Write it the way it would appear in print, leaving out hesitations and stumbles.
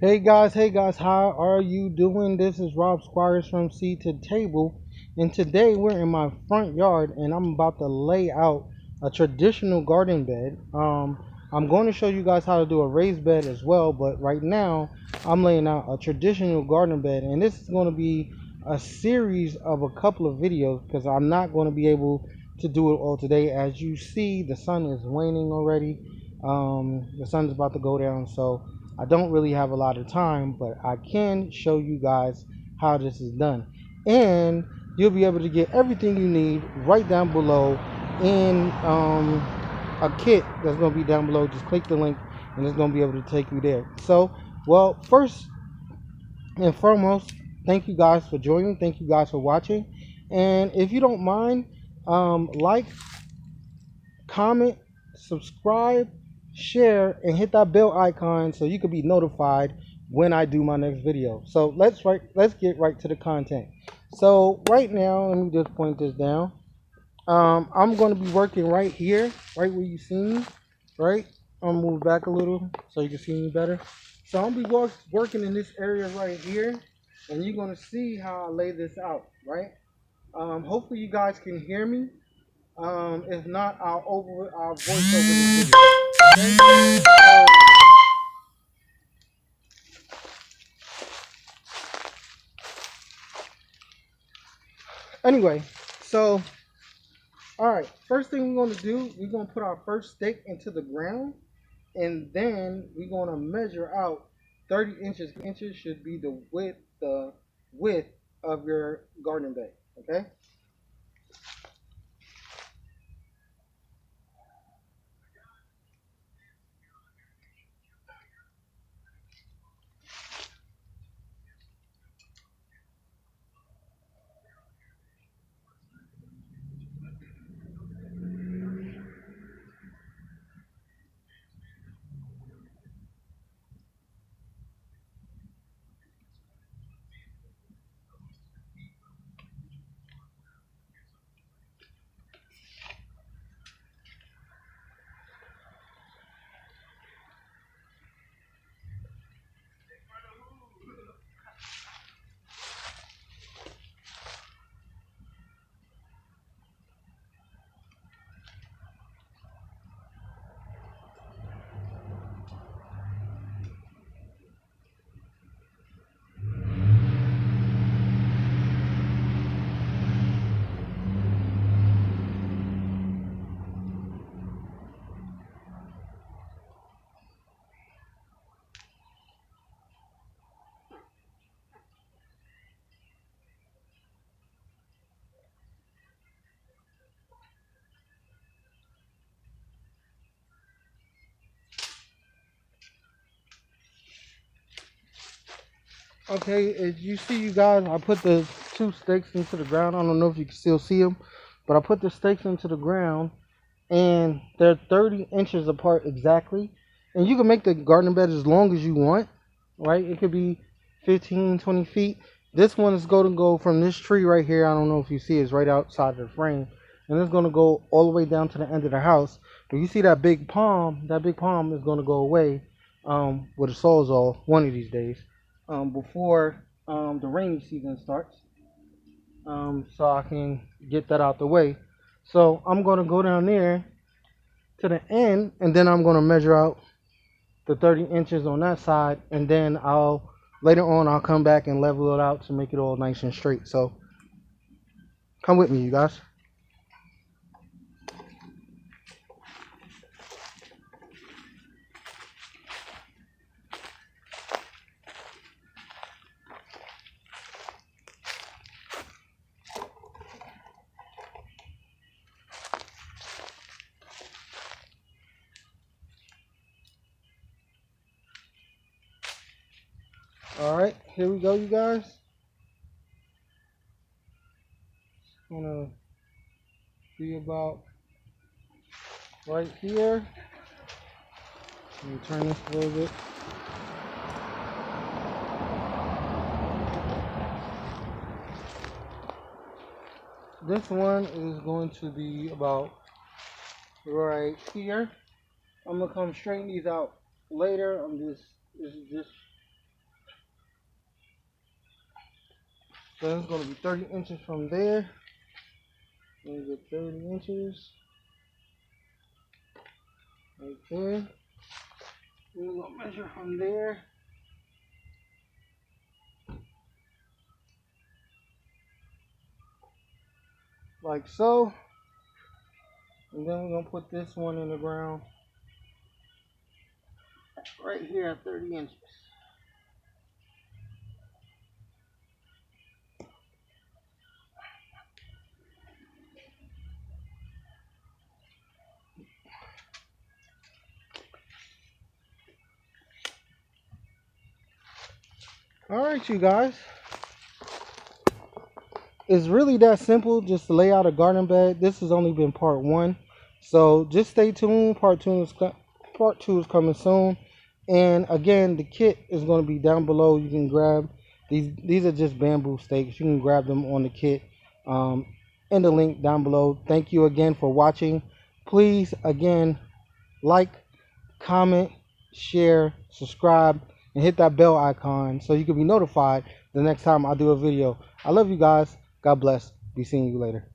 Hey guys, how are you doing? This is Rob Squires from Seed to Table, and today we're in my front yard and I'm about to lay out a traditional garden bed. I'm going to show you guys how to do a raised bed as well, but right now I'm laying out a traditional garden bed, and this is going to be a series of a couple of videos because I'm not going to be able to do it all today. As you see, the sun is waning already. The sun's about to go down, so I don't really have a lot of time, but I can show you guys how this is done. And you'll be able to get everything you need right down below in a kit that's going to be down below. Just click the link and it's going to be able to take you there. So, well, first and foremost, thank you guys for joining. Thank you guys for watching. And if you don't mind, like, comment, subscribe, share, and hit that bell icon so you can be notified when I do my next video. So let's get right to the content. So right now, let me just point this down. I'm going to be working right here, right where you see me, right? I'm gonna move back a little so you can see me better. So I'm gonna be working in this area right here, and you're gonna see how I lay this out, right? Hopefully you guys can hear me. If not, I'll voice over this video. Okay? Anyway, so all right. First thing we're gonna do, we're gonna put our first stake into the ground, and then we're gonna measure out 30 inches. Inches should be the width of your garden bed. Okay. Okay, as you see, you guys, I put the two stakes into the ground. I don't know if you can still see them, but I put the stakes into the ground, and they're 30 inches apart exactly. And you can make the garden bed as long as you want, right? It could be 15, 20 feet. This one is going to go from this tree right here. I don't know if you see it, it's right outside the frame. And it's going to go all the way down to the end of the house. But you see that big palm is going to go away with a sawzall one of these days before the rainy season starts. So I can get that out the way. So I'm going to go down there to the end, and then I'm going to measure out the 30 inches on that side, and then later on I'll come back and level it out to make it all nice and straight. So come with me, you guys. All right, here we go, you guys. It's gonna be about right here. Let me turn this a little bit. This one is going to be about right here. I'm gonna come straighten these out later. This is just So it's going to be 30 inches from there. Let me get 30 inches. Right there. We're going to measure from there. Like so. And then we're going to put this one in the ground. Right here at 30 inches. Alright, you guys. It's really that simple, just to lay out a garden bed. This has only been part 1. So just stay tuned. Part 2 is coming soon. And again, the kit is going to be down below. You can grab these are just bamboo stakes. You can grab them on the kit in the link down below. Thank you again for watching. Please, again, like, comment, share, subscribe, and hit that bell icon so you can be notified the next time I do a video. I love you guys. God bless. Be seeing you later.